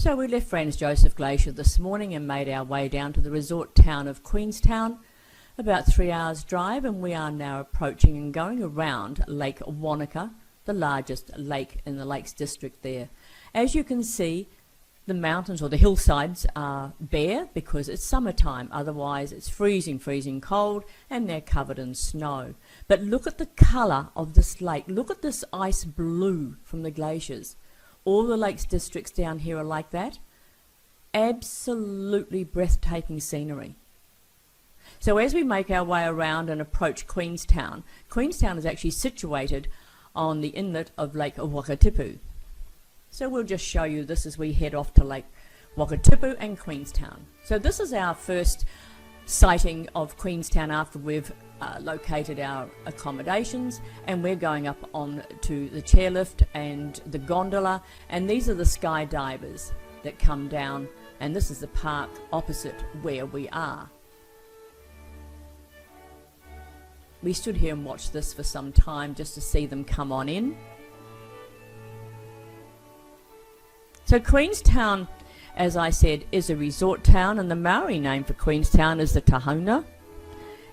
So we left Franz Josef Glacier this morning and made our way down to the resort town of Queenstown, about 3 hours drive, and we are now approaching and going around Lake Wanaka, the largest lake in the Lakes District there. As you can see, the mountains or the hillsides are bare because it's summertime, otherwise it's freezing cold and they're covered in snow. But look at the colour of this lake, look at this ice blue from the glaciers. All the Lakes Districts down here are like that. Absolutely breathtaking scenery. So as we make our way around and approach Queenstown, Queenstown is actually situated on the inlet of Lake Wakatipu. So we'll just show you this as we head off to Lake Wakatipu and Queenstown. So this is our first sighting of Queenstown after we've located our accommodations, and we're going up on to the chairlift and the gondola, and these are the skydivers that come down, and this is the park opposite where we are. We stood here and watched this for some time just to see them come on in. So Queenstown, as I said, is a resort town, and the Maori name for Queenstown is the Tahuna.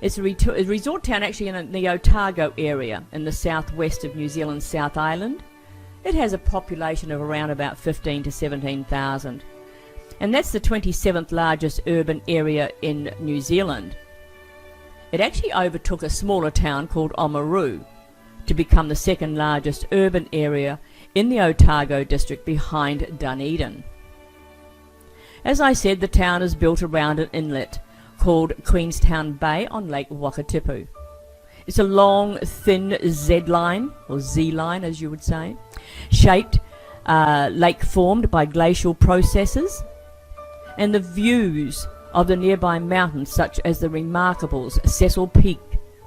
It's a resort town actually in the Otago area in the southwest of New Zealand's South Island. It has a population of around about 15 to 17,000. And that's the 27th largest urban area in New Zealand. It actually overtook a smaller town called Oamaru to become the second largest urban area in the Otago district behind Dunedin. As I said, the town is built around an inlet called Queenstown Bay on Lake Wakatipu. It's a long, thin Z-line, or Z-line as you would say, shaped lake formed by glacial processes, and the views of the nearby mountains such as the Remarkables, Cecil Peak,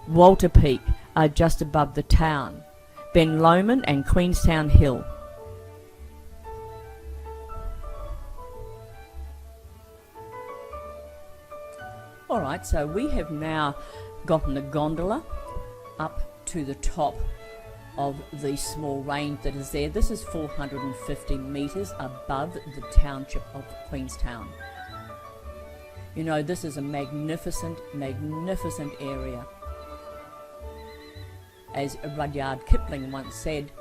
Walter Peak are just above the town, Ben Lomond and Queenstown Hill. Alright, so we have now gotten the gondola up to the top of the small range that is there. This is 450 metres above the township of Queenstown. You know, this is a magnificent, magnificent area. As Rudyard Kipling once said,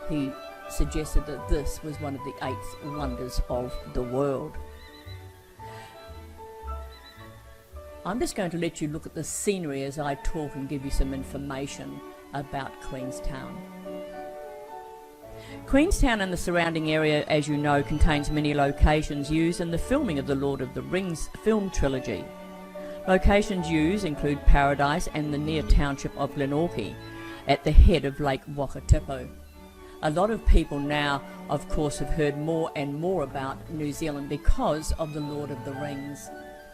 he suggested that this was one of the 8 wonders of the world. I'm just going to let you look at the scenery as I talk and give you some information about Queenstown. Queenstown and the surrounding area, as you know, contains many locations used in the filming of the Lord of the Rings film trilogy. Locations used include Paradise and the near township of Glenorchy at the head of Lake Wakatipu. A lot of people now, of course, have heard more and more about New Zealand because of the Lord of the Rings.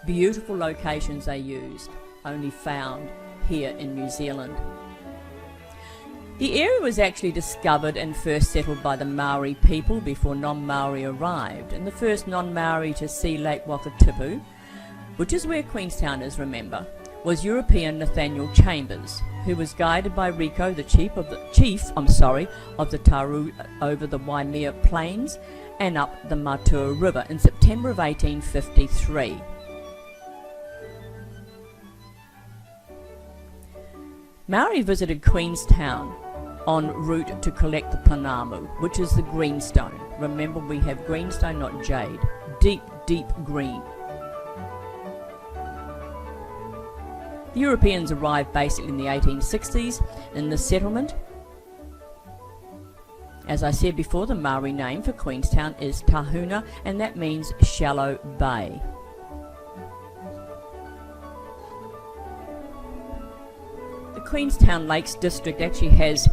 Beautiful locations they used, only found here in New Zealand. The area was actually discovered and first settled by the Maori people before non-Maori arrived, and the first non-Maori to see Lake Wakatipu, which is where Queenstown is, remember, was European Nathaniel Chambers, who was guided by Rico, the chief of the Taru over the Waimea Plains and up the Matua River in September of 1853. Maori visited Queenstown en route to collect the panamu, which is the greenstone. Remember, we have greenstone, not jade. Deep, deep green. The Europeans arrived basically in the 1860s in the settlement. As I said before, the Maori name for Queenstown is Tahuna, and that means shallow bay. The Queenstown Lakes District actually has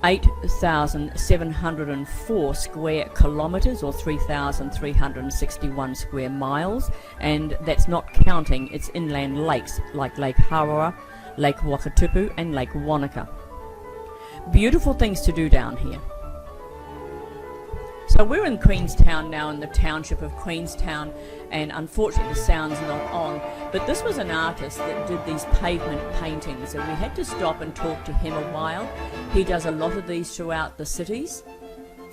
8,704 square kilometres or 3,361 square miles, and that's not counting its inland lakes like Lake Hawera, Lake Wakatipu and Lake Wanaka. Beautiful things to do down here. So we're in Queenstown now, in the township of Queenstown, and unfortunately the sound's not on, but this was an artist that did these pavement paintings, and we had to stop and talk to him a while. He does a lot of these throughout the cities,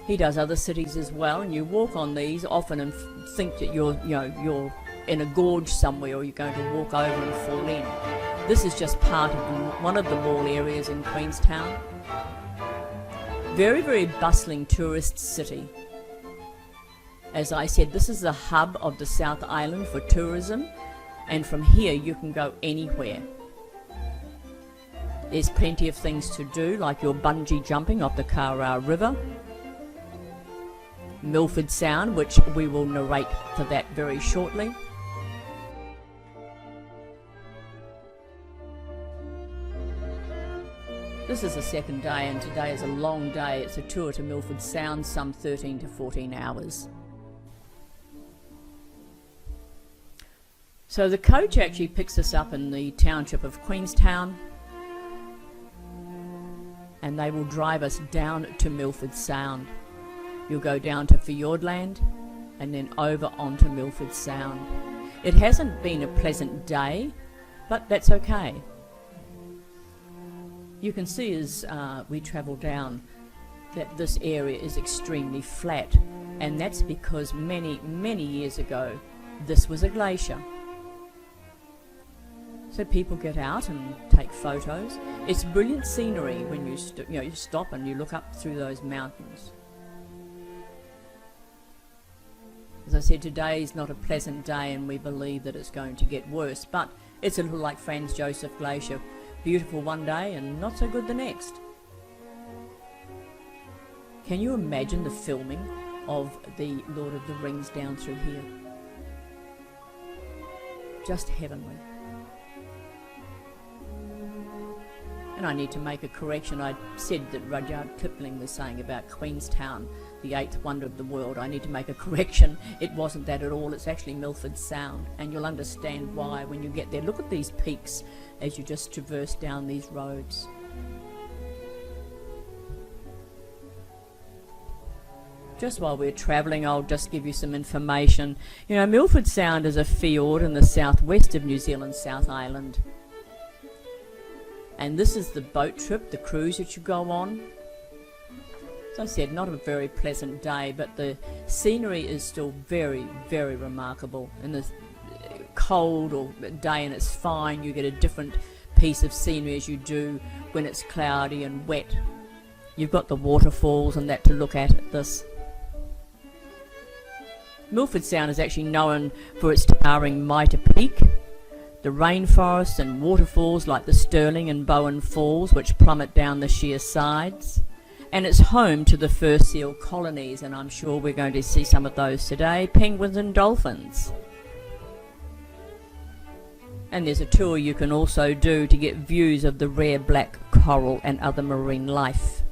He does other cities as well, and you walk on these often and think that you're in a gorge somewhere, or you're going to walk over and fall in. This is just part of one of the mall areas in Queenstown. Very, very bustling tourist city. As I said, this is the hub of the South Island for tourism, and from here you can go anywhere. There's plenty of things to do, like your bungee jumping off the Kara River, Milford Sound, which we will narrate for that very shortly. This is the second day, and today is a long day. It's a tour to Milford Sound, some 13 to 14 hours. So the coach actually picks us up in the township of Queenstown, and they will drive us down to Milford Sound. You'll go down to Fiordland and then over onto Milford Sound. It hasn't been a pleasant day, but that's okay. You can see as we travel down that this area is extremely flat, and that's because many, many years ago this was a glacier. So people get out and take photos. It's brilliant scenery when you stop and you look up through those mountains. As I said, today is not a pleasant day, and we believe that it's going to get worse, but it's a little like Franz Josef Glacier. Beautiful one day and not so good the next. Can you imagine the filming of the Lord of the Rings down through here? Just heavenly. And I need to make a correction. I said that Rudyard Kipling was saying about Queenstown, the eighth wonder of the world. I need to make a correction. It wasn't that at all. It's actually Milford Sound, and you'll understand why when you get there. Look at these peaks as you just traverse down these roads. Just while we're travelling, I'll just give you some information. You know, Milford Sound is a fjord in the southwest of New Zealand's South Island. And this is the boat trip, the cruise that you go on. As I said, not a very pleasant day, but the scenery is still very, very remarkable. In the cold or day and it's fine, you get a different piece of scenery as you do when it's cloudy and wet. You've got the waterfalls and that to look at this. Milford Sound is actually known for its towering Mitre Peak, the rainforests and waterfalls like the Stirling and Bowen Falls, which plummet down the sheer sides. And it's home to the fur seal colonies, and I'm sure we're going to see some of those today, penguins and dolphins. And there's a tour you can also do to get views of the rare black coral and other marine life.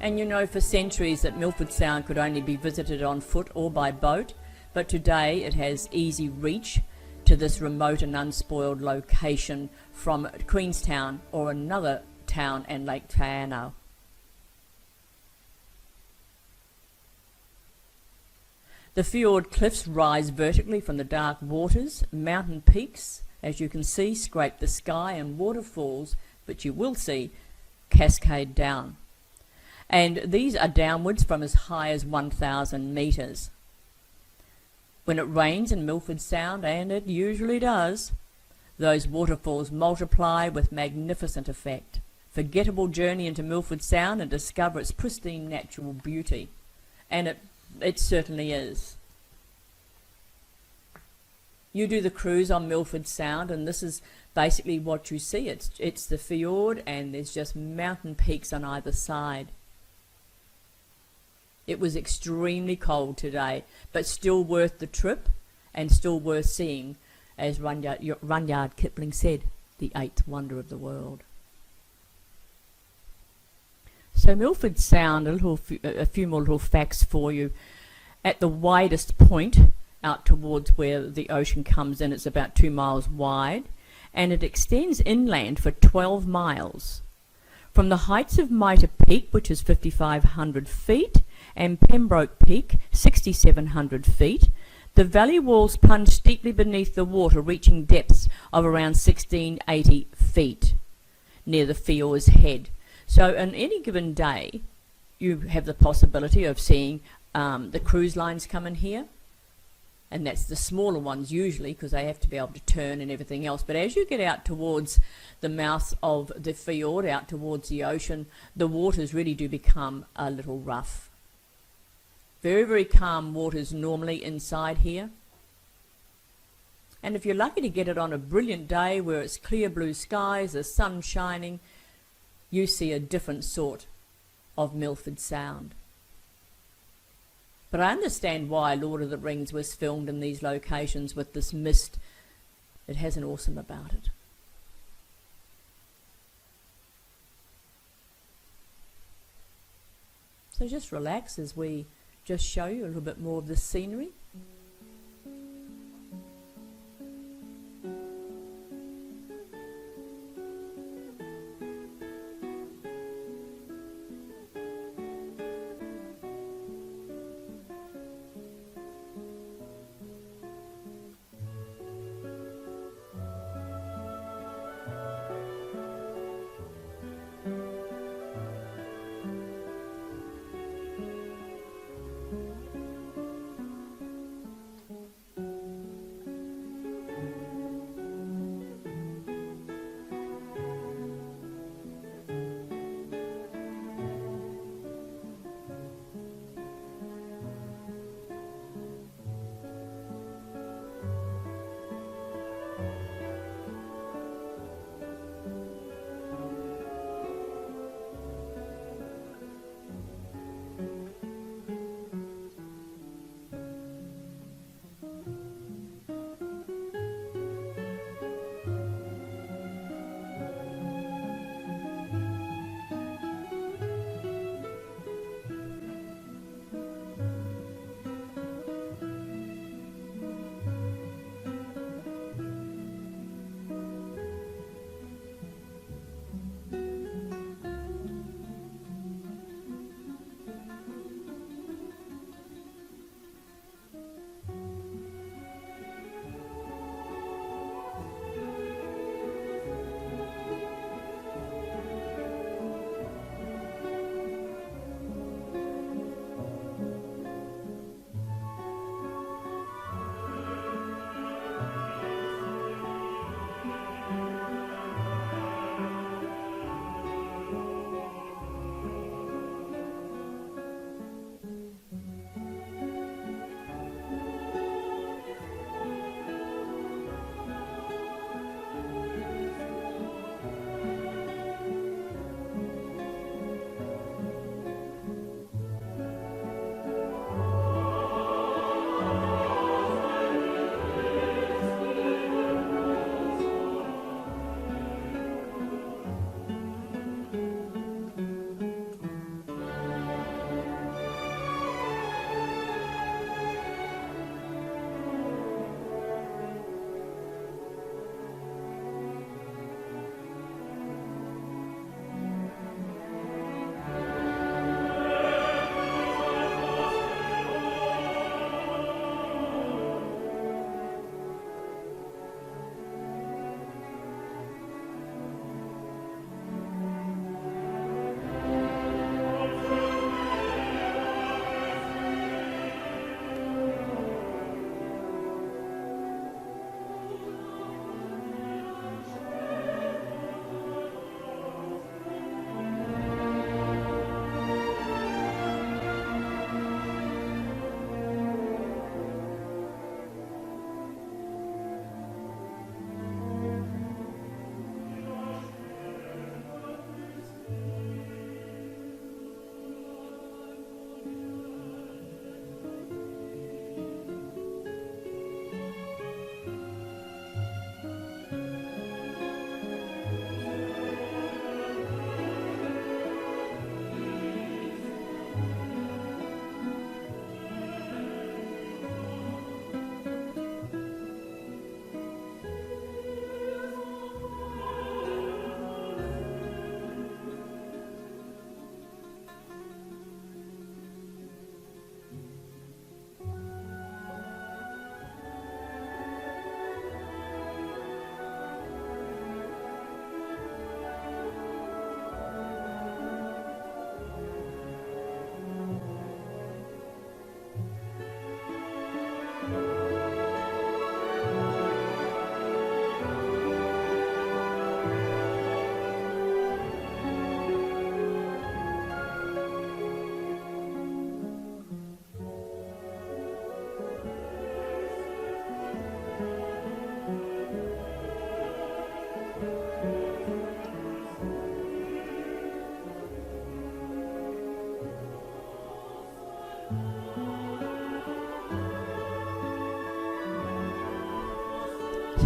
And you know for centuries that Milford Sound could only be visited on foot or by boat, but today it has easy reach to this remote and unspoiled location from Queenstown or another town and Lake Taino. The fjord cliffs rise vertically from the dark waters. Mountain peaks, as you can see, scrape the sky, and waterfalls, which you will see, cascade down. And these are downwards from as high as 1,000 metres. When it rains in Milford Sound, and it usually does, those waterfalls multiply with magnificent effect. Forgettable journey into Milford Sound and discover its pristine natural beauty. And it certainly is. You do the cruise on Milford Sound, and this is basically what you see. It's the fjord, and there's just mountain peaks on either side. It was extremely cold today, but still worth the trip and still worth seeing, as Rudyard Kipling said, the eighth wonder of the world. So Milford Sound, a few more little facts for you. At the widest point, out towards where the ocean comes in, it's about 2 miles wide, and it extends inland for 12 miles. From the heights of Mitre Peak, which is 5,500 feet, and Pembroke Peak, 6,700 feet, the valley walls plunge steeply beneath the water, reaching depths of around 1,680 feet near the fjord's head. So on any given day, you have the possibility of seeing the cruise lines come in here, and that's the smaller ones usually because they have to be able to turn and everything else. But as you get out towards the mouth of the fjord, out towards the ocean, the waters really do become a little rough. Very, very calm waters normally inside here. And if you're lucky to get it on a brilliant day where it's clear blue skies, the sun shining, you see a different sort of Milford Sound. But I understand why Lord of the Rings was filmed in these locations with this mist. It has an awesome about it. So just relax as we just show you a little bit more of the scenery.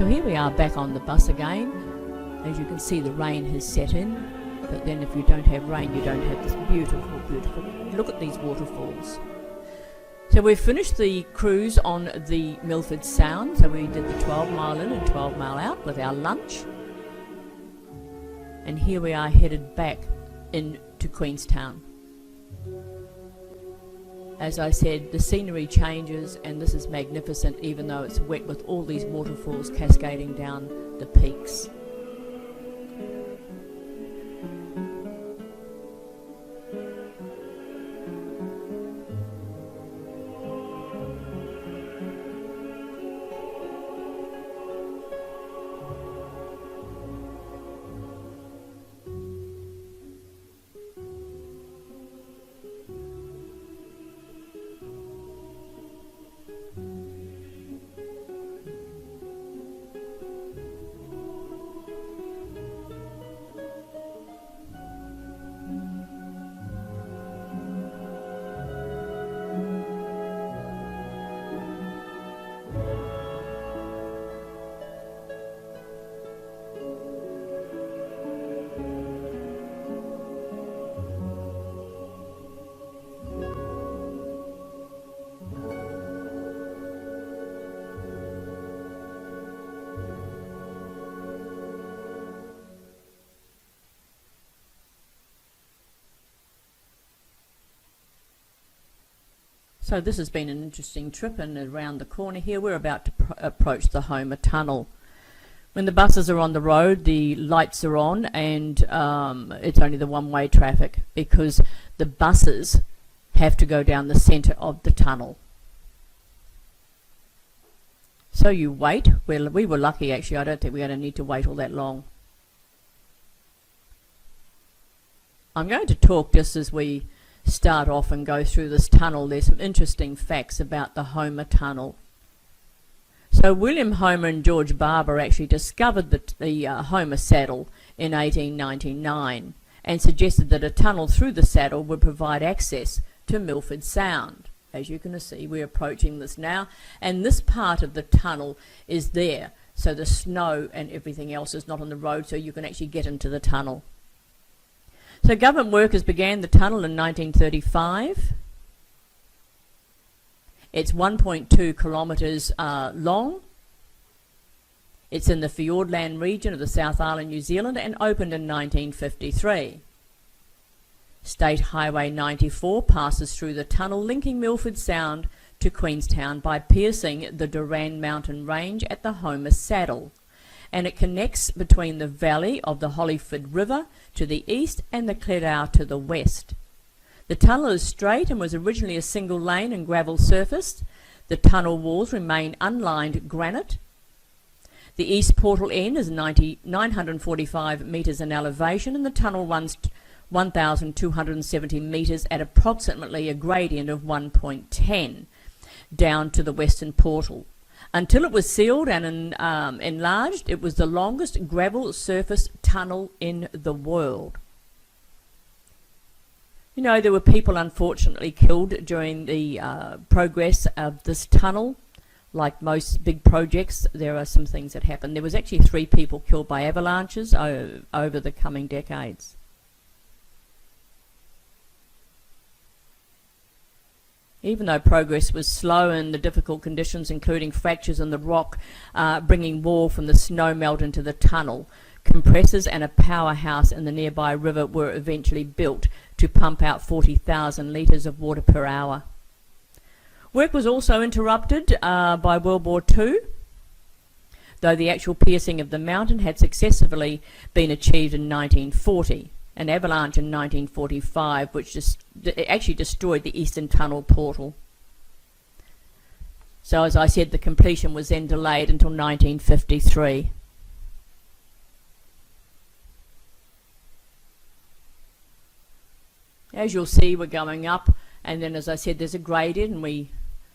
So here we are back on the bus again. As you can see, the rain has set in, but then if you don't have rain, you don't have this beautiful, beautiful, look at these waterfalls. So we've finished the cruise on the Milford Sound, so we did the 12 mile in and 12 mile out with our lunch. And here we are headed back into Queenstown. As I said, the scenery changes and this is magnificent, even though it's wet with all these waterfalls cascading down the peaks. So this has been an interesting trip, and around the corner here we're about to approach the Homer Tunnel. When the buses are on the road, the lights are on, and it's only the one-way traffic because the buses have to go down the centre of the tunnel. So you wait. Well, we were lucky actually. I don't think we're going to need to wait all that long. I'm going to talk just as we start off and go through this tunnel. There's some interesting facts about the Homer Tunnel. So William Homer and George Barber actually discovered the Homer Saddle in 1899 and suggested that a tunnel through the saddle would provide access to Milford Sound. As you can see, we're approaching this now, and this part of the tunnel is there, so the snow and everything else is not on the road, so you can actually get into the tunnel. So government workers began the tunnel in 1935. It's 1.2 kilometres long. It's in the Fiordland region of the South Island, New Zealand, and opened in 1953. State Highway 94 passes through the tunnel, linking Milford Sound to Queenstown by piercing the Durand Mountain Range at the Homer Saddle, and it connects between the valley of the Hollyford River to the east and the Cledau to the west. The tunnel is straight and was originally a single lane and gravel surfaced. The tunnel walls remain unlined granite. The east portal end is 945 metres in elevation, and the tunnel runs 1,270 metres at approximately a gradient of 1.10 down to the western portal. Until it was sealed and enlarged, it was the longest gravel surface tunnel in the world. You know, there were people unfortunately killed during the progress of this tunnel. Like most big projects, there are some things that happen. There was actually 3 people killed by avalanches over the coming decades. Even though progress was slow and the difficult conditions, including fractures in the rock, bringing wall from the snow melt into the tunnel, compressors and a powerhouse in the nearby river were eventually built to pump out 40,000 litres of water per hour. Work was also interrupted by World War II, though the actual piercing of the mountain had successfully been achieved in 1940. An avalanche in 1945, which actually destroyed the eastern tunnel portal. So as I said, the completion was then delayed until 1953. As you'll see, we're going up, and then as I said, there's a gradient, and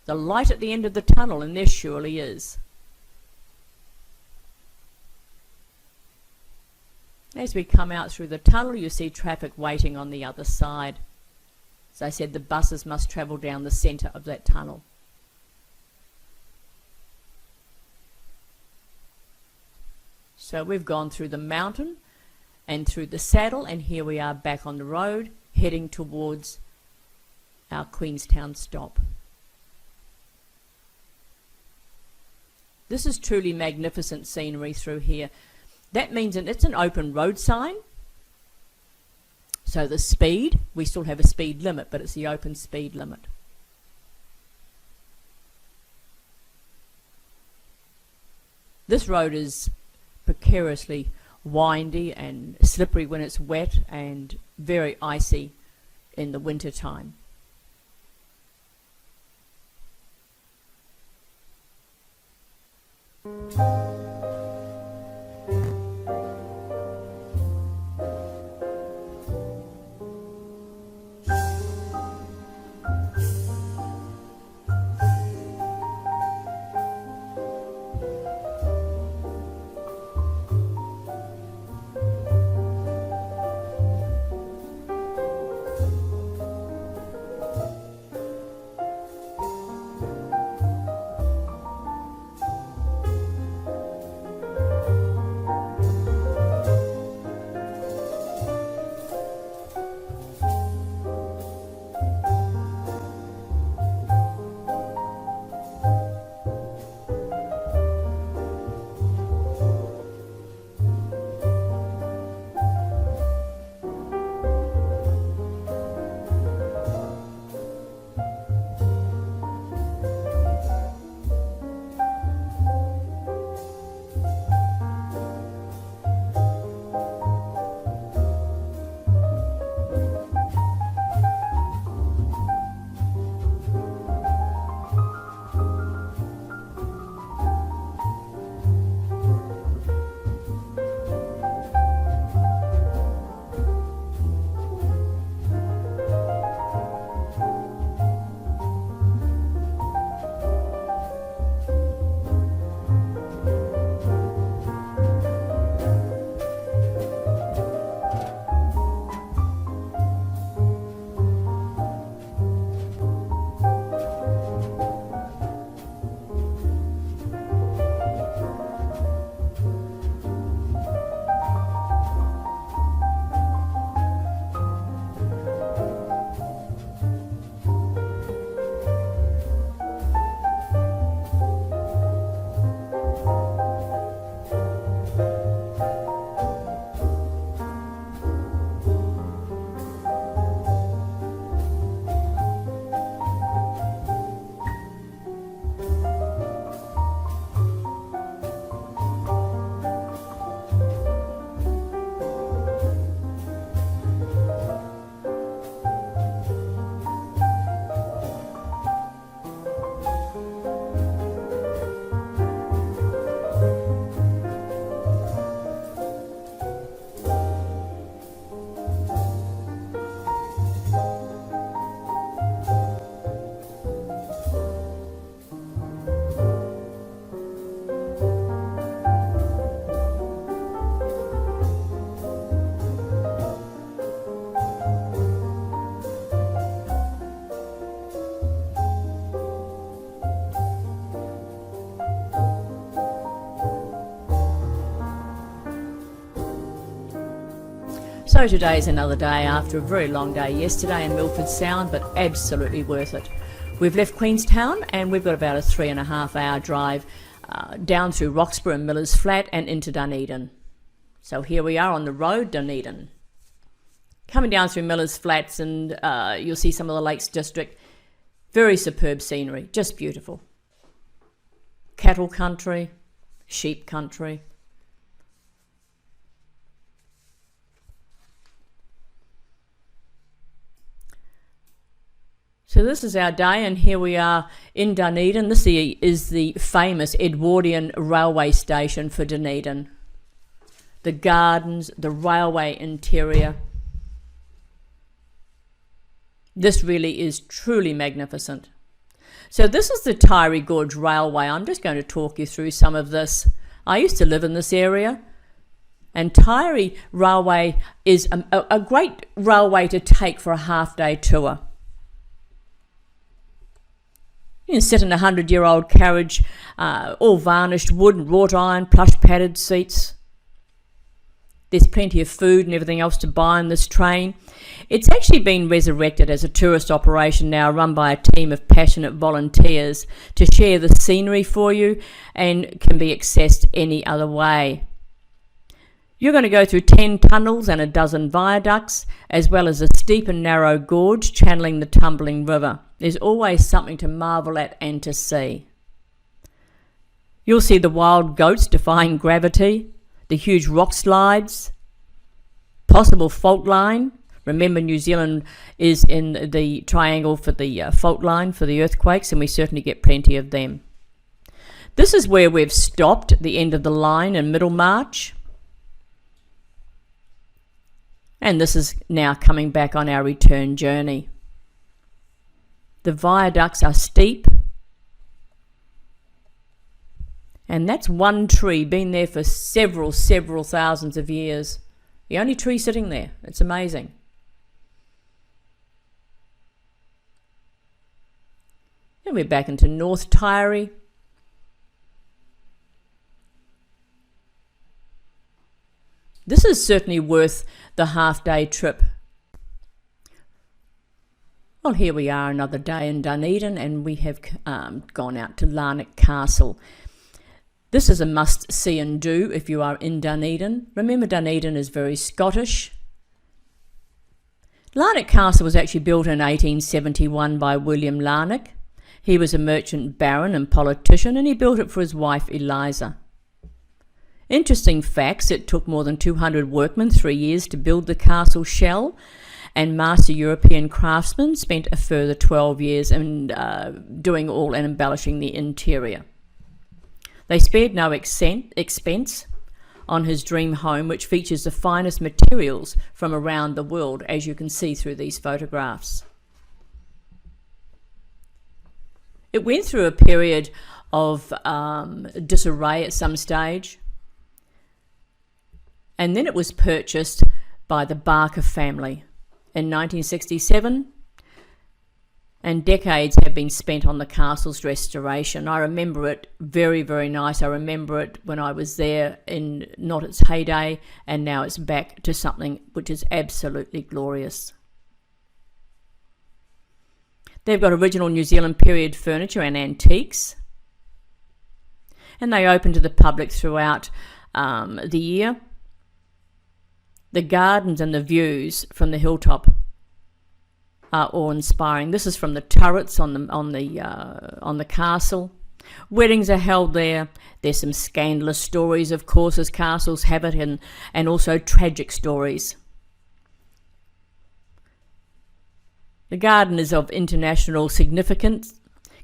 the light at the end of the tunnel, and there surely is. As we come out through the tunnel, you see traffic waiting on the other side. As I said, the buses must travel down the centre of that tunnel. So we've gone through the mountain and through the saddle, and here we are back on the road heading towards our Queenstown stop. This is truly magnificent scenery through here. That means that it's an open road sign. So the speed, we still have a speed limit, but it's the open speed limit. This road is precariously windy and slippery when it's wet and very icy in the winter time. So today's another day after a very long day yesterday in Milford Sound, but absolutely worth it. We've left Queenstown and we've got about a 3.5 hour drive down through Roxburgh and Miller's Flat and into Dunedin. So here we are on the road, Dunedin. Coming down through Miller's Flats and you'll see some of the Lakes District. Very superb scenery, just beautiful. Cattle country, sheep country. So this is our day, and here we are in Dunedin. This is the famous Edwardian railway station for Dunedin. The gardens, the railway interior. This really is truly magnificent. So this is the Taieri Gorge Railway. I'm just going to talk you through some of this. I used to live in this area, and Taieri Railway is a great railway to take for a half-day tour. You can sit in a 100-year-old carriage, all varnished wood and wrought iron, plush padded seats. There's plenty of food and everything else to buy on this train. It's actually been resurrected as a tourist operation now, run by a team of passionate volunteers to share the scenery for you, and can be accessed any other way. You're going to go through 10 tunnels and a dozen viaducts, as well as a steep and narrow gorge channeling the tumbling river. There's always something to marvel at and to see. You'll see the wild goats defying gravity, the huge rock slides, possible fault line. Remember, New Zealand is in the triangle for the fault line for the earthquakes, and we certainly get plenty of them. This is where we've stopped at the end of the line in Middlemarch. And this is now coming back on our return journey. The viaducts are steep. And that's one tree, been there for several thousands of years. The only tree sitting there. It's amazing. And we're back into North Taieri. This is certainly worth the half-day trip. Well, here we are another day in Dunedin, and we have gone out to Larnac Castle. This is a must-see and do if you are in Dunedin. Remember, Dunedin is very Scottish. Larnac Castle was actually built in 1871 by William Larnac. He was a merchant baron and politician, and he built it for his wife Eliza. Interesting facts: it took more than 200 workmen 3 years to build the castle shell, and master European craftsmen spent a further 12 years in doing all and embellishing the interior. They spared no expense on his dream home, which features the finest materials from around the world, as you can see through these photographs. It went through a period of disarray at some stage, and then it was purchased by the Barker family in 1967, and decades have been spent on the castle's restoration. I remember it very, very nice. I remember it when I was there in not its heyday, and now it's back to something which is absolutely glorious. They've got original New Zealand period furniture and antiques, and they open to the public throughout the year. The gardens and the views from the hilltop are awe-inspiring. This is from the turrets on the castle. Weddings are held there. There's some scandalous stories, of course, as castles have it, and also tragic stories. The garden is of international significance.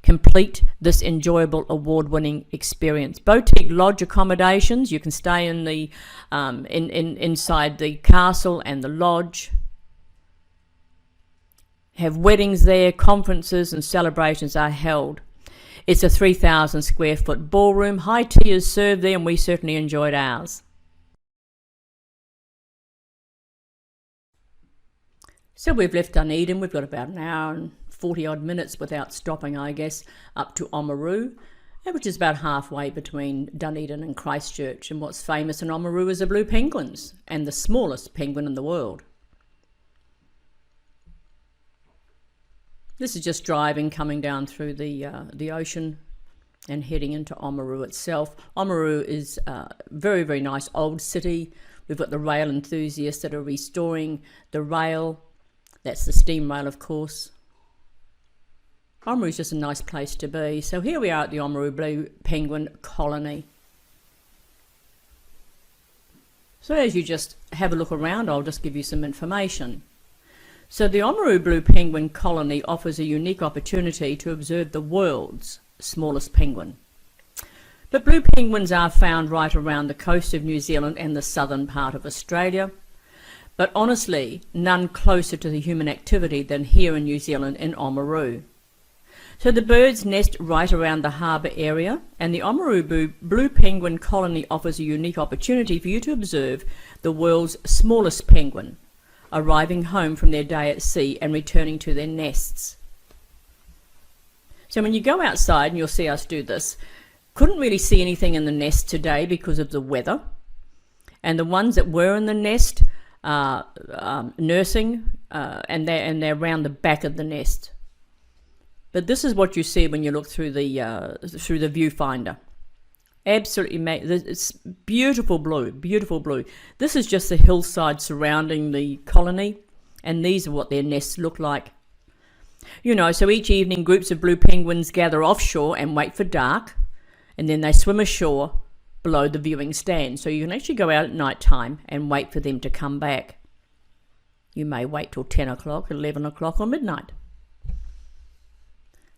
Complete this enjoyable award-winning experience. Boutique lodge accommodations. You can stay in the inside the castle and the lodge. Have weddings there, conferences and celebrations are held. It's a 3,000 square foot ballroom. High tea is served there, and we certainly enjoyed ours. So we've left Dunedin. We've got about an hour and 40 odd minutes without stopping, I guess, up to Oamaru, which is about halfway between Dunedin and Christchurch. And what's famous in Oamaru is the blue penguins, and the smallest penguin in the world. This is just driving, coming down through the ocean and heading into Oamaru itself. Oamaru is a very, very nice old city. We've got the rail enthusiasts that are restoring the rail. That's the steam rail, of course. Oamaru is just a nice place to be. So here we are at the Oamaru Blue Penguin Colony. So as you just have a look around, I'll just give you some information. So the Oamaru Blue Penguin Colony offers a unique opportunity to observe the world's smallest penguin. But blue penguins are found right around the coast of New Zealand and the southern part of Australia. But honestly, none closer to the human activity than here in New Zealand in Oamaru. So the birds nest right around the harbour area, and the Oamaru Blue Penguin Colony offers a unique opportunity for you to observe the world's smallest penguin, arriving home from their day at sea and returning to their nests. So when you go outside, and you'll see us do this, couldn't really see anything in the nest today because of the weather. And the ones that were in the nest are nursing, and they're around the back of the nest. But this is what you see when you look through the viewfinder. Absolutely, it's beautiful blue, beautiful blue. This is just the hillside surrounding the colony, and these are what their nests look like. You know, so each evening groups of blue penguins gather offshore and wait for dark, and then they swim ashore below the viewing stand. So you can actually go out at night time and wait for them to come back. You may wait till 10 o'clock, 11 o'clock or midnight.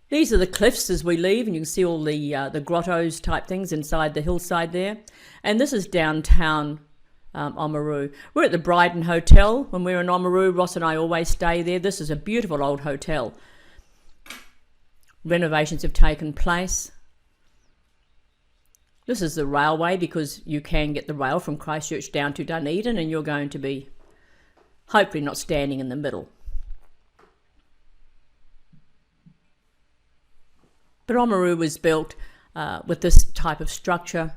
These are the cliffs as we leave, and you can see all the grottos type things inside the hillside there. And this is downtown Oamaru. We're at the Bryden Hotel. When we're in Oamaru, Ross and I always stay there. This is a beautiful old hotel. Renovations have taken place. This is the railway, because you can get the rail from Christchurch down to Dunedin, and you're going to be hopefully not standing in the middle. But Oamaru was built with this type of structure,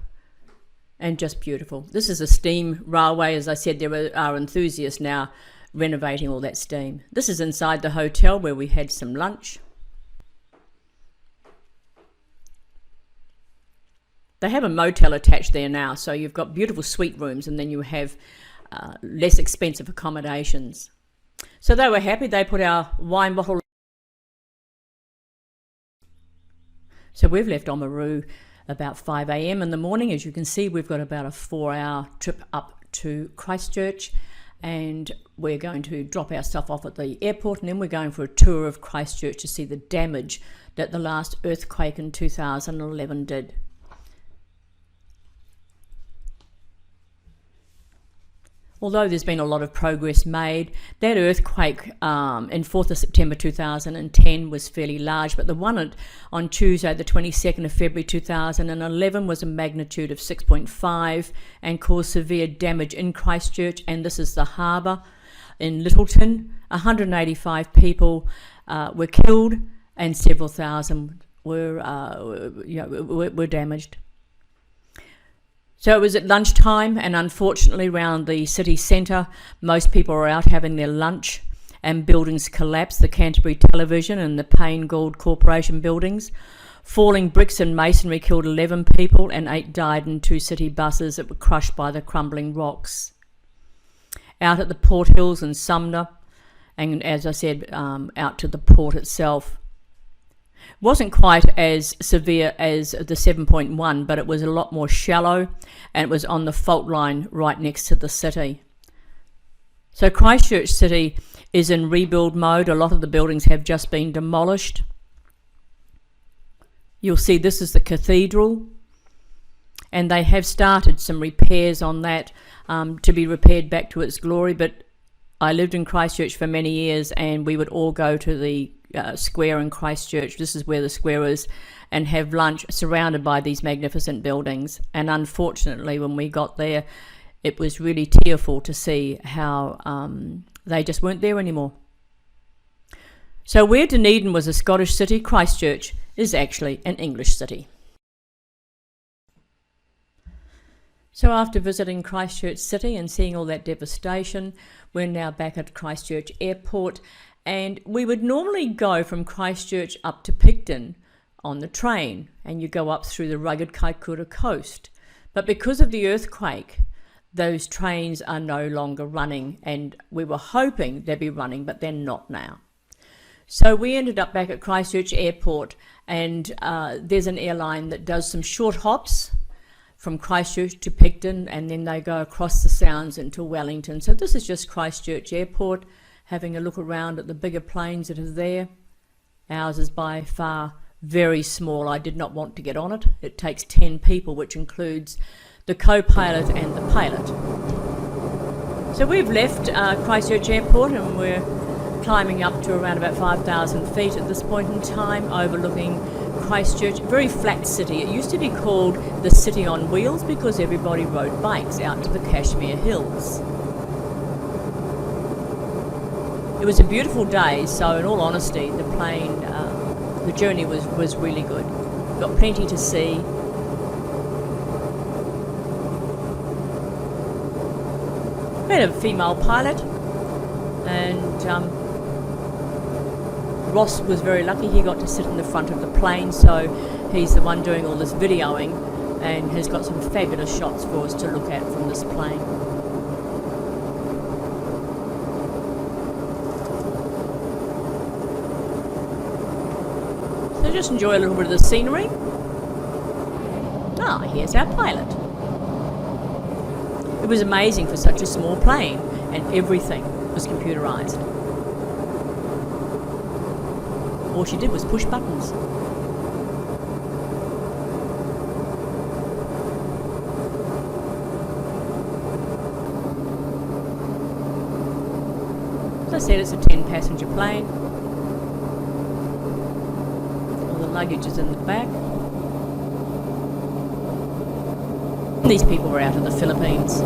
and just beautiful. This is a steam railway. As I said, there are enthusiasts now renovating all that steam. This is inside the hotel where we had some lunch. They have a motel attached there now, so you've got beautiful suite rooms, and then you have less expensive accommodations. So they were happy. They put our wine bottle. So we've left Oamaru about 5 a.m. in the morning. As you can see, we've got about a 4-hour trip up to Christchurch, and we're going to drop our stuff off at the airport, and then we're going for a tour of Christchurch to see the damage that the last earthquake in 2011 did. Although there's been a lot of progress made, that earthquake in 4th of September 2010 was fairly large, but the one on Tuesday, the 22nd of February 2011, was a magnitude of 6.5 and caused severe damage in Christchurch. And this is the harbour in Littleton. 185 people were killed, and several thousand were damaged. So it was at lunchtime, and unfortunately around the city centre, most people were out having their lunch, and buildings collapsed, the Canterbury Television and the Payne Gould Corporation buildings. Falling bricks and masonry killed 11 people, and 8 died in 2 city buses that were crushed by the crumbling rocks. Out at the Port Hills in Sumner, and as I said, out to the port itself. Wasn't quite as severe as the 7.1, but it was a lot more shallow, and it was on the fault line right next to the city. So Christchurch City is in rebuild mode. A lot of the buildings have just been demolished. You'll see this is the cathedral, and they have started some repairs on that to be repaired back to its glory. But I lived in Christchurch for many years, and we would all go to the square in Christchurch. This is where the square is, and have lunch surrounded by these magnificent buildings. And unfortunately, when we got there, it was really tearful to see how they just weren't there anymore. So where Dunedin was a Scottish city, Christchurch is actually an English city. So after visiting Christchurch City and seeing all that devastation, we're now back at Christchurch Airport. And we would normally go from Christchurch up to Picton on the train, and you go up through the rugged Kaikoura coast. But because of the earthquake, those trains are no longer running, and we were hoping they'd be running, but they're not now. So we ended up back at Christchurch Airport, and there's an airline that does some short hops from Christchurch to Picton, and then they go across the Sounds into Wellington. So this is just Christchurch Airport, having a look around at the bigger planes that are there. Ours is by far very small. I did not want to get on it. It takes 10 people, which includes the co-pilot and the pilot. So we've left Christchurch Airport, and we're climbing up to around about 5,000 feet at this point in time, overlooking Christchurch. Very flat city. It used to be called the City on Wheels because everybody rode bikes out to the Kashmir Hills. It was a beautiful day, so in all honesty, the journey was really good. Got plenty to see. We had a female pilot, and Ross was very lucky. He got to sit in the front of the plane, so he's the one doing all this videoing and has got some fabulous shots for us to look at from this plane. So just enjoy a little bit of the scenery. Ah, here's our pilot. It was amazing for such a small plane, and everything was computerized. All she did was push buttons. As I said, it's a 10-passenger plane. All the luggage is in the back. These people were out of the Philippines.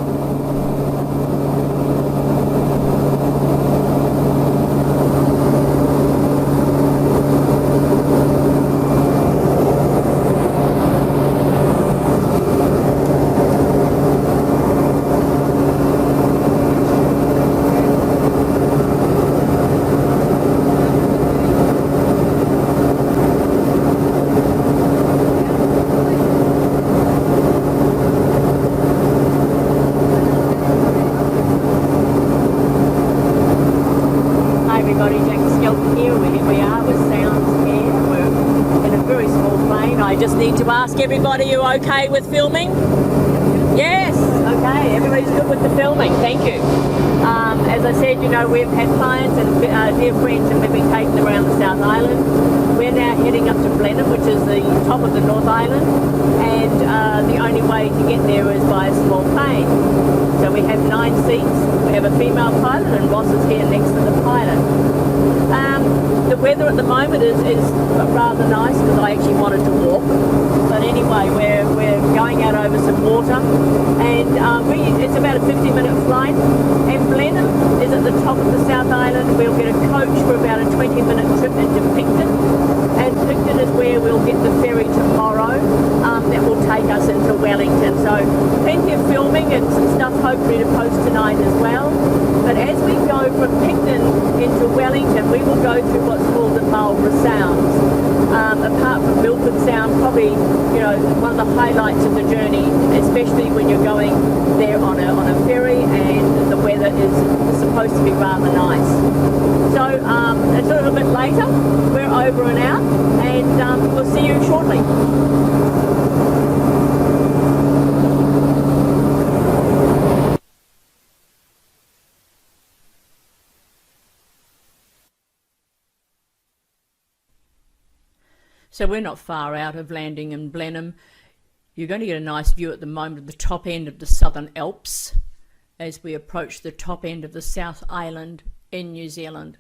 Skelton here we are with Sounds Air. We're in a very small plane. I just need to ask everybody, you okay with filming? Yes, okay, everybody's good with the filming, thank you. As I said, you know, we've had clients and dear friends and we've been taken around the South Island. We're now heading up to Blenheim, which is the top of the North Island, and the only way to get there is by a small plane. So we have 9 seats, we have a female pilot, and Ross is here next to the pilot. The weather at the moment is rather nice because I actually wanted to walk. But anyway, we're going out over some water, and it's about a 50-minute flight. And Blenheim is at the top of the South Island. We'll get a coach for about a 20-minute trip into Picton, and Picton is where we'll get the ferry tomorrow. That will take us into Wellington. So plenty of filming and some stuff hopefully to post tonight as well. But as we go from Picton into Wellington, we will go through what's called the Maori Sounds. Apart from Milford Sound, probably, you know, one of the highlights of the journey, especially when you're going there on a ferry and the weather is supposed to be rather nice. So it's a little bit later, we're over and out, and we'll see you shortly. So we're not far out of landing in Blenheim. You're going to get a nice view at the moment of the top end of the Southern Alps as we approach the top end of the South Island in New Zealand.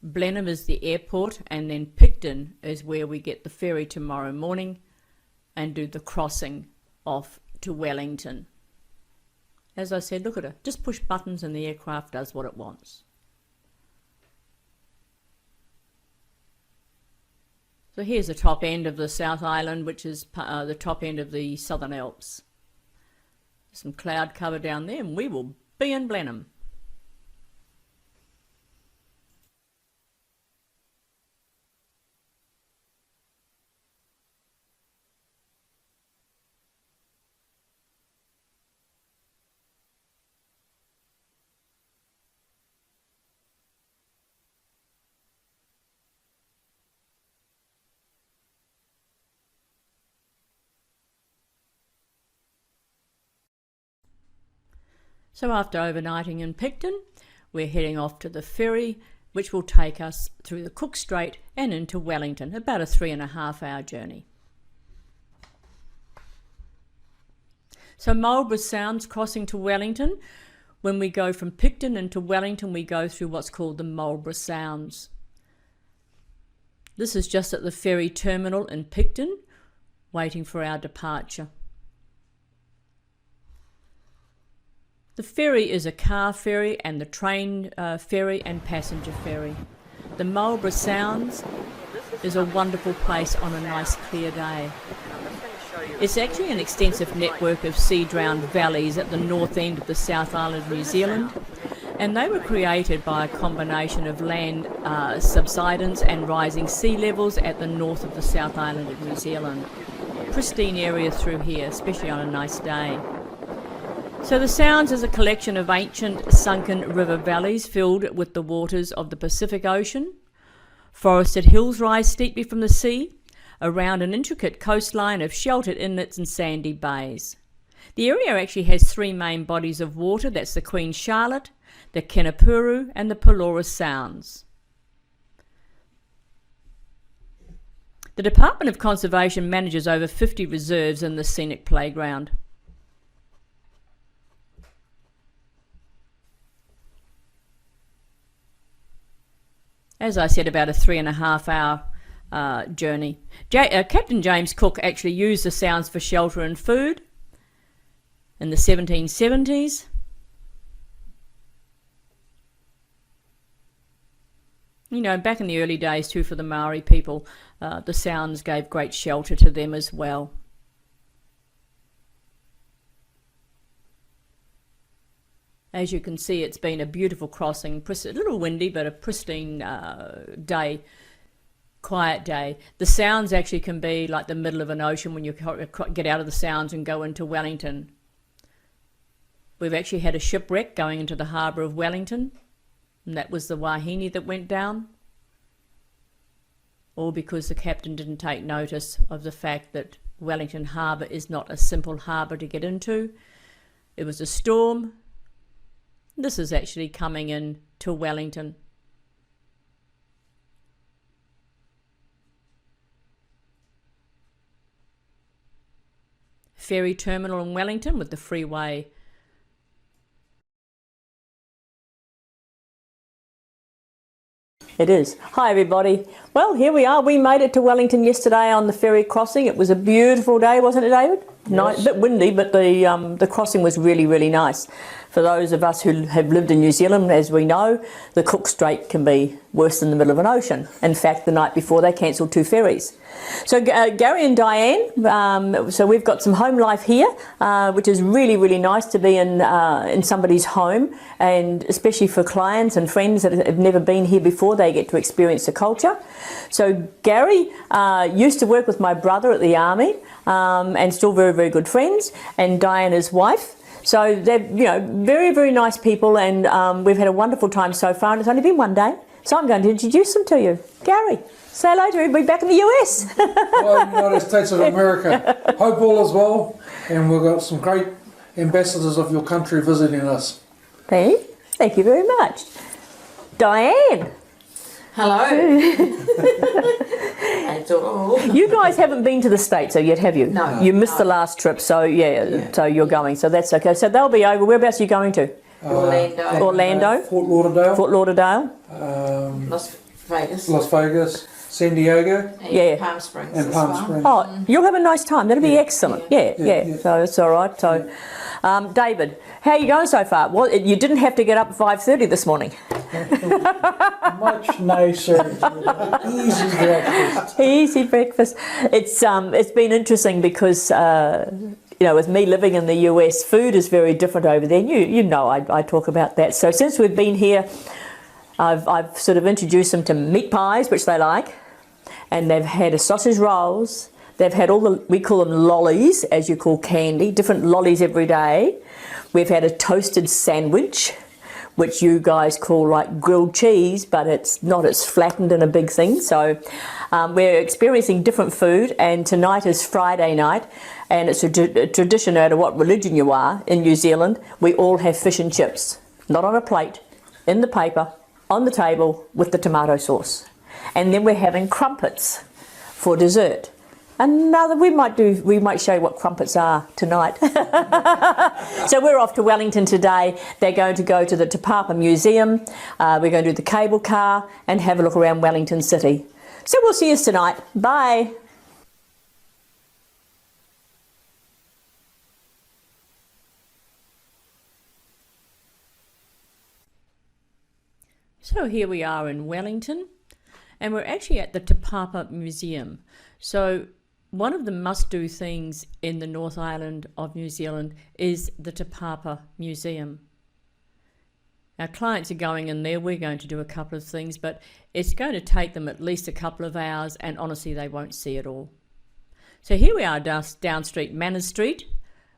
Blenheim is the airport, and then Picton is where we get the ferry tomorrow morning and do the crossing off to Wellington. As I said, look at it. Just push buttons and the aircraft does what it wants. So here's the top end of the South Island, which is the top end of the Southern Alps. Some cloud cover down there, and we will be in Blenheim. So after overnighting in Picton, we're heading off to the ferry, which will take us through the Cook Strait and into Wellington, about a 3.5-hour journey. So Marlborough Sounds crossing to Wellington. When we go from Picton into Wellington, we go through what's called the Marlborough Sounds. This is just at the ferry terminal in Picton, waiting for our departure. The ferry is a car ferry and the train ferry and passenger ferry. The Marlborough Sounds is a wonderful place on a nice clear day. I'm just going to show It's actually an extensive network of sea-drowned valleys at the north end of the South Island of New Zealand, and they were created by a combination of land subsidence and rising sea levels at the north of the South Island of New Zealand. Pristine area through here, especially on a nice day. So the Sounds is a collection of ancient sunken river valleys filled with the waters of the Pacific Ocean. Forested hills rise steeply from the sea, around an intricate coastline of sheltered inlets and sandy bays. The area actually has three main bodies of water. That's the Queen Charlotte, the Kenepuru and the Pelorus Sounds. The Department of Conservation manages over 50 reserves in the scenic playground. As I said, about a 3.5 hour journey. Captain James Cook actually used the Sounds for shelter and food in the 1770s. You know, back in the early days too, for the Maori people, the Sounds gave great shelter to them as well. As you can see, it's been a beautiful crossing, a little windy, but a pristine day, quiet day. The Sounds actually can be like the middle of an ocean when you get out of the Sounds and go into Wellington. We've actually had a shipwreck going into the harbour of Wellington, and that was the Wahine that went down. All because the captain didn't take notice of the fact that Wellington Harbour is not a simple harbour to get into. It was a storm. This is actually coming in to Wellington. Ferry terminal in Wellington with the freeway. It is. Hi everybody. Well, here we are. We made it to Wellington yesterday on the ferry crossing. It was a beautiful day, wasn't it, David? Yes. A bit windy, but the crossing was really, really nice. For those of us who have lived in New Zealand, as we know, the Cook Strait can be worse than the middle of an ocean. In fact, the night before they cancelled 2 ferries. So Gary and Diane, so we've got some home life here, which is really, really nice to be in somebody's home, and especially for clients and friends that have never been here before, they get to experience the culture. So Gary used to work with my brother at the army, and still very, very good friends, and Diane, his wife. So they're, you know, very, very nice people, and we've had a wonderful time so far, and it's only been one day. So I'm going to introduce them to you. Gary, say hello to everybody back in the US. Hello, United States of America. Hope all is well, and we've got some great ambassadors of your country visiting us. Thank you very much. Diane. Hello. You guys haven't been to the States yet, have you? No. You missed the last trip, so yeah, so you're going, so that's okay. So they'll be over. Whereabouts are you going to? Orlando. Fort Lauderdale. Fort Lauderdale. Las Vegas. Las Vegas. San Diego. And Palm Springs. And Palm Springs. Oh, you'll have a nice time. That'll be excellent. Yeah. So it's all right. So, David, how are you going so far? Well, you didn't have to get up at 5:30 this morning. Much nicer. Easy breakfast. Easy breakfast. It's been interesting because you know, with me living in the US, food is very different over there. You know, I talk about that. So since we've been here, I've sort of introduced them to meat pies, which they like, and they've had a sausage rolls. They've had all we call them lollies, as you call candy, different lollies every day. We've had a toasted sandwich, which you guys call like grilled cheese, but it's not, it's flattened in a big thing. So we're experiencing different food, and tonight is Friday night, and it's a tradition, no matter what religion you are in New Zealand, we all have fish and chips, not on a plate, in the paper, on the table with the tomato sauce. And then we're having crumpets for dessert. Another, we might show you what crumpets are tonight. So we're off to Wellington today. They're going to go to the Te Papa Museum. We're going to do the cable car and have a look around Wellington City. So we'll see you tonight. Bye. So here we are in Wellington, and we're actually at the Te Papa Museum. So one of the must-do things in the North Island of New Zealand is the Te Papa Museum. Our clients are going in there. We're going to do a couple of things, but it's going to take them at least a couple of hours, and honestly, they won't see it all. So here we are, down Street, Manners Street,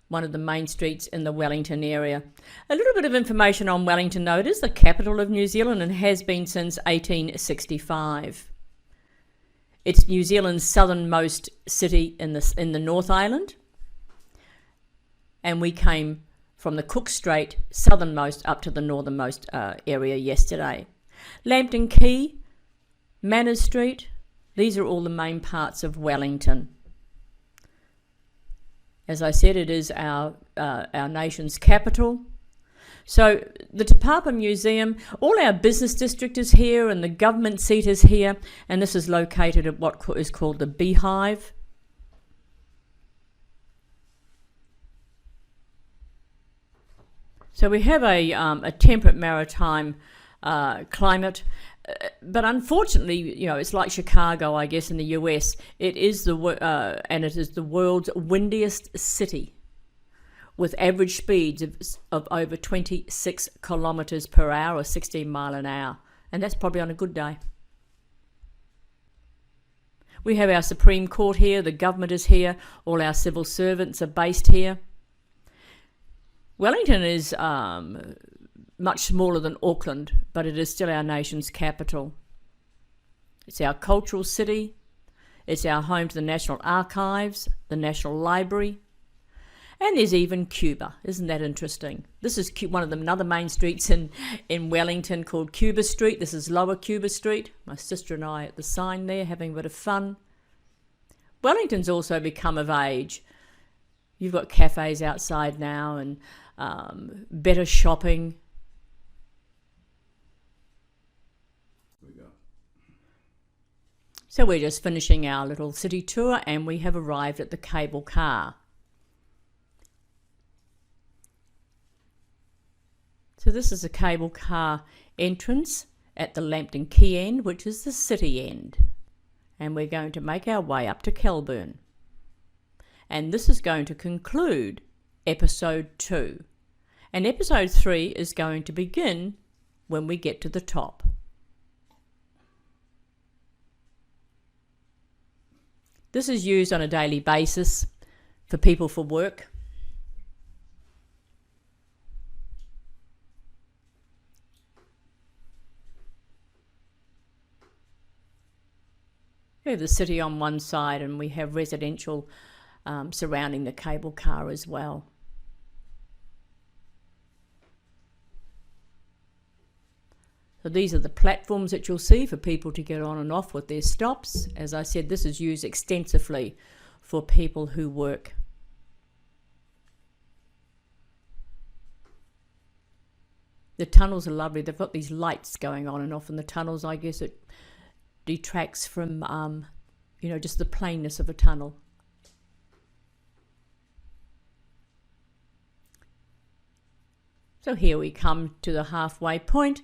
one of the main streets in the Wellington area. A little bit of information on Wellington, though. It is the capital of New Zealand and has been since 1865. It's New Zealand's southernmost city in the North Island, and we came from the Cook Strait, southernmost, up to the northernmost area yesterday. Lambton Quay, Manners Street, these are all the main parts of Wellington. As I said, it is our nation's capital. So the Te Papa Museum, all our business district is here and the government seat is here, and this is located at what is called the Beehive. So we have a temperate maritime climate, but unfortunately, you know, it's like Chicago, I guess, in the US. It is the world's windiest city, with average speeds of over 26 kilometres per hour, or 16 mile an hour, and that's probably on a good day. We have our Supreme Court here, the government is here, all our civil servants are based here. Wellington is much smaller than Auckland, but it is still our nation's capital. It's our cultural city. It's our home to the National Archives, the National Library, and there's even Cuba. Isn't that interesting? This is one of another main streets in Wellington called Cuba Street. This is Lower Cuba Street. My sister and I at the sign there having a bit of fun. Wellington's also become of age. You've got cafes outside now and better shopping. So we're just finishing our little city tour and we have arrived at the cable car. So this is a cable car entrance at the Lambton Quay end, which is the city end. And we're going to make our way up to Kelburn. And this is going to conclude episode 2. And episode 3 is going to begin when we get to the top. This is used on a daily basis for people for work. We have the city on one side and we have residential surrounding the cable car as well. So these are the platforms that you'll see for people to get on and off with their stops. As I said, this is used extensively for people who work. The tunnels are lovely. They've got these lights going on and off in the tunnels. I guess it detracts from, just the plainness of a tunnel. So here we come to the halfway point,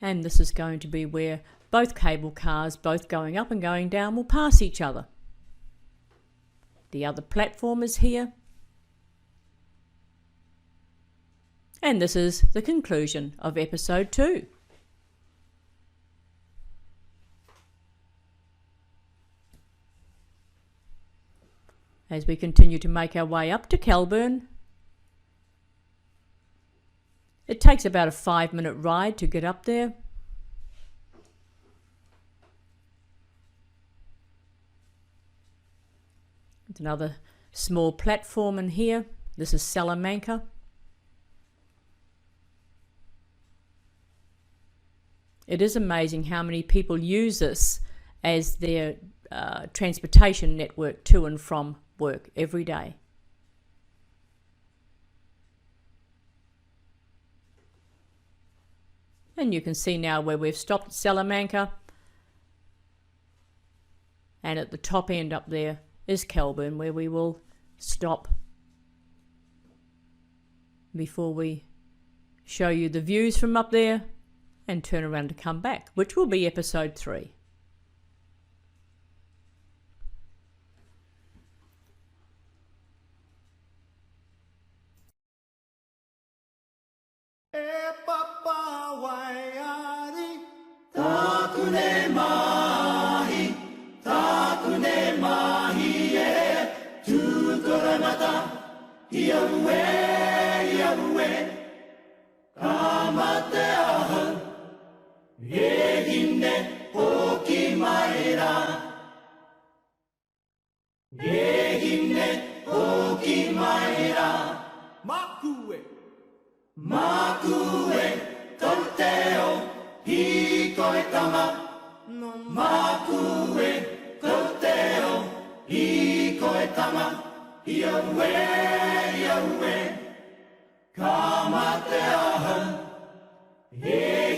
and this is going to be where both cable cars, both going up and going down, will pass each other. The other platform is here. And this is the conclusion of episode 2. As we continue to make our way up to Kelburn, it takes about a 5-minute ride to get up there. There's another small platform in here. This is Salamanca. It is amazing how many people use this as their transportation network to and from work every day. And you can see now where we've stopped at Salamanca, and at the top end up there is Kelburn, where we will stop before we show you the views from up there and turn around to come back, which will be episode 3. E papa wai ari Tākune mahi Tākune mahi e Tūkoramata Ia ue Kamate ahau E hine hoki maera E hine hoki maera Makue Makue Toteo Hiko e tama Makue Toteo Hiko e tama Ia ue Kamate ahau He